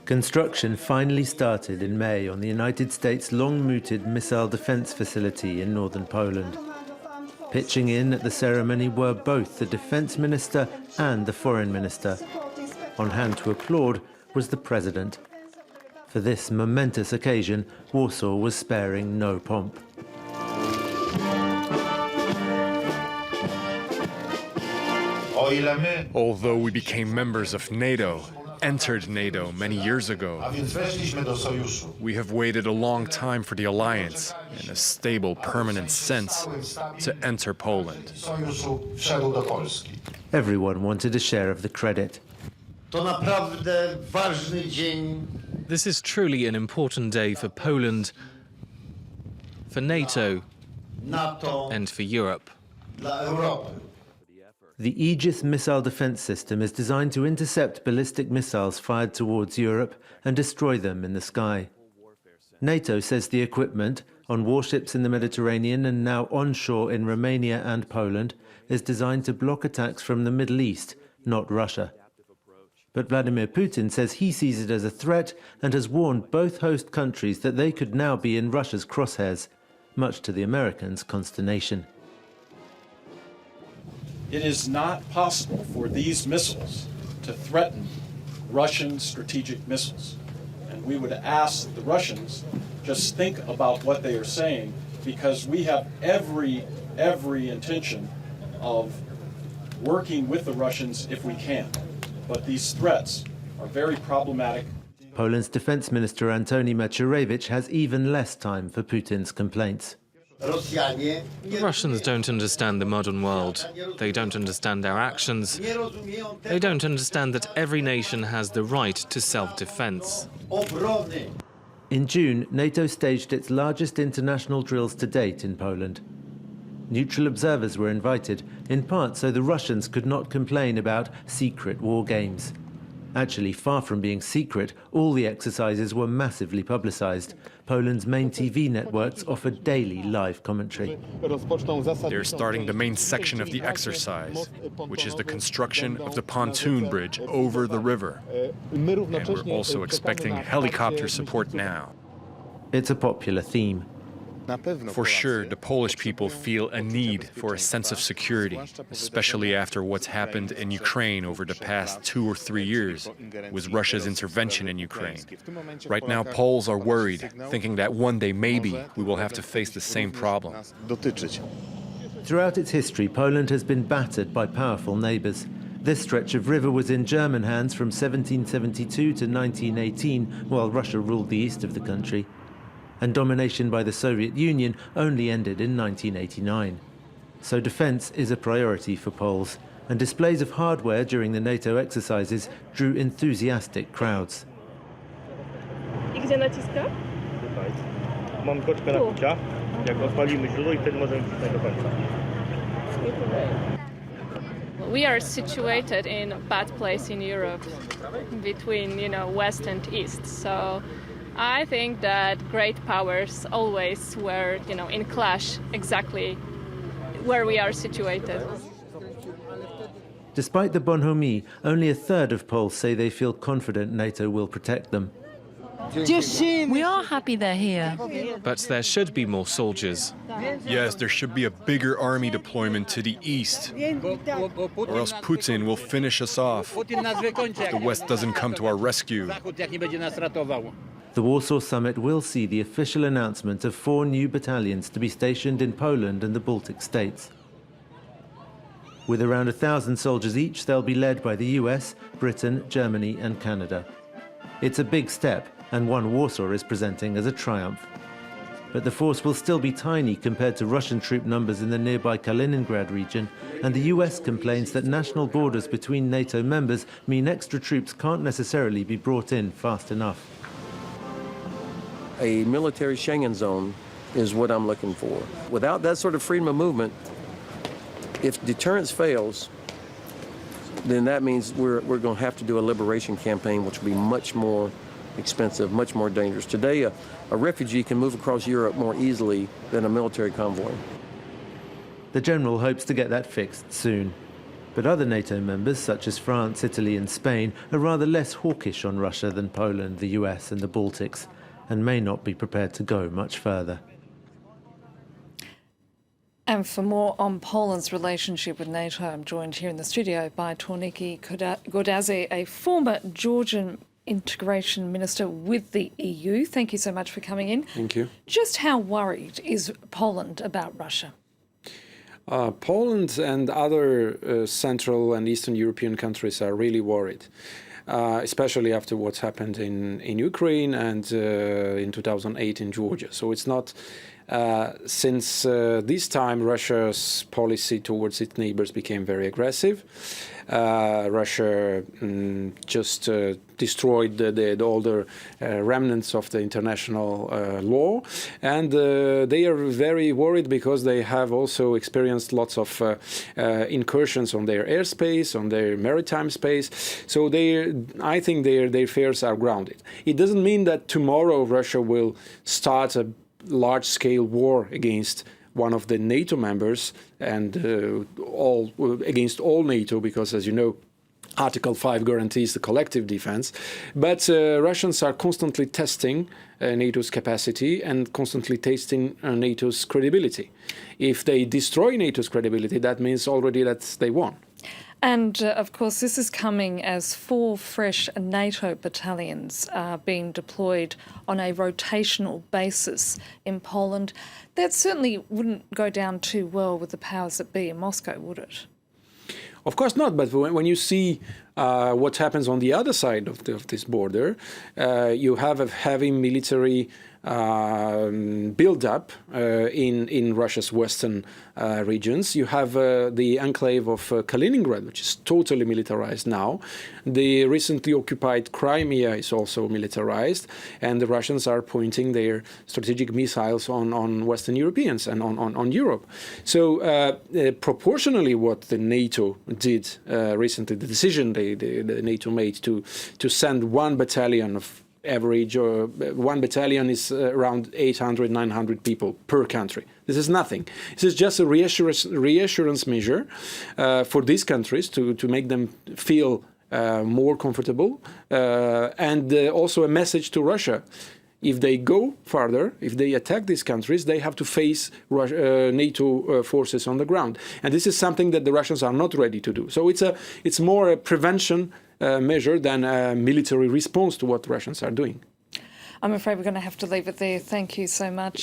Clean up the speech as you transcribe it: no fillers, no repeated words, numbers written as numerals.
Construction finally started in May on the United States' long-mooted missile defense facility in northern Poland. Pitching in at the ceremony were both the defense minister and the foreign minister. On hand to applaud was the president. For this momentous occasion, Warsaw was sparing no pomp. Although we became members of NATO, entered NATO many years ago, we have waited a long time for the alliance, in a stable, permanent sense, to enter Poland. Everyone wanted a share of the credit. This is truly an important day for Poland, for NATO, and for Europe. The Aegis missile defense system is designed to intercept ballistic missiles fired towards Europe and destroy them in the sky. NATO says the equipment, on warships in the Mediterranean and now onshore in Romania and Poland, is designed to block attacks from the Middle East, not Russia. But Vladimir Putin says he sees it as a threat and has warned both host countries that they could now be in Russia's crosshairs, much to the Americans' consternation. It is not possible for these missiles to threaten Russian strategic missiles. And we would ask the Russians just think about what they are saying, because we have every intention of working with the Russians if we can. But these threats are very problematic. Poland's defense minister Antoni Macierewicz has even less time for Putin's complaints. The Russians don't understand the modern world. They don't understand our actions. They don't understand that every nation has the right to self-defense. In June, NATO staged its largest international drills to date in Poland. Neutral observers were invited, in part so the Russians could not complain about secret war games. Actually, far from being secret, all the exercises were massively publicized. Poland's main TV networks offered daily live commentary. They're starting the main section of the exercise, which is the construction of the pontoon bridge over the river. And we're also expecting helicopter support now. It's a popular theme. For sure, the Polish people feel a need for a sense of security, especially after what's happened in Ukraine over the past 2 or 3 years with Russia's intervention in Ukraine. Right now, Poles are worried, thinking that one day maybe we will have to face the same problem. Throughout its history, Poland has been battered by powerful neighbors. This stretch of river was in German hands from 1772 to 1918, while Russia ruled the east of the country. And domination by the Soviet Union only ended in 1989. So defense is a priority for Poles, and displays of hardware during the NATO exercises drew enthusiastic crowds. I gdzie naciska? Tutaj. Mam koczkę napicia. Jak odpalimy źródło i wtedy możemy wcisnąć do końca. We are situated in a bad place in Europe, between, west and east. So I think that great powers always were, in clash exactly where we are situated. Despite the bonhomie, only a third of Poles say they feel confident NATO will protect them. We are happy they're here. But there should be more soldiers. Yes, there should be a bigger army deployment to the east, or else Putin will finish us off if the West doesn't come to our rescue. The Warsaw Summit will see the official announcement of 4 new battalions to be stationed in Poland and the Baltic states. With around 1,000 soldiers each, they'll be led by the US, Britain, Germany and Canada. It's a big step, and one Warsaw is presenting as a triumph. But the force will still be tiny compared to Russian troop numbers in the nearby Kaliningrad region, and the US complains that national borders between NATO members mean extra troops can't necessarily be brought in fast enough. A military Schengen zone is what I'm looking for. Without that sort of freedom of movement, if deterrence fails, then that means we're going to have to do a liberation campaign, which will be much more expensive, much more dangerous. Today, a refugee can move across Europe more easily than a military convoy. The general hopes to get that fixed soon. But other NATO members, such as France, Italy and Spain, are rather less hawkish on Russia than Poland, the US and the Baltics, and may not be prepared to go much further. And for more on Poland's relationship with NATO, I'm joined here in the studio by Torniki Godazi, a former Georgian integration minister with the EU. Thank you so much for coming in. Thank you. Just how worried is Poland about Russia? Poland and other Central and Eastern European countries are really worried, especially after what's happened in Ukraine and in 2008 in Georgia. So it's not since this time Russia's policy towards its neighbors became very aggressive. Russia just destroyed all the remnants of the international law, and they are very worried because they have also experienced lots of incursions on their airspace, on their maritime space. So I think their fears are grounded. It doesn't mean that tomorrow Russia will start a large-scale war against one of the NATO members and against all NATO, because, as you know, Article 5 guarantees the collective defense. But Russians are constantly testing NATO's capacity and constantly testing NATO's credibility. If they destroy NATO's credibility, that means already that they won. And, of course, this is coming as 4 fresh NATO battalions are being deployed on a rotational basis in Poland. That certainly wouldn't go down too well with the powers that be in Moscow, would it? Of course not, but when you see what happens on the other side of this border, you have a heavy military build-up in Russia's western regions. You have the enclave of Kaliningrad, which is totally militarized now. The recently occupied Crimea is also militarized, and the Russians are pointing their strategic missiles on Western Europeans and on Europe. So proportionally what the NATO did recently, the decision the NATO made to send 1 battalion of average, or 1 battalion is around 800, 900 people per country. This is nothing. This is just a reassurance measure for these countries to make them feel more comfortable, and also a message to Russia. If they go further, if they attack these countries, they have to face NATO forces on the ground. And this is something that the Russians are not ready to do. So it's more a prevention measure than a military response to what the Russians are doing. I'm afraid we're going to have to leave it there. Thank you so much.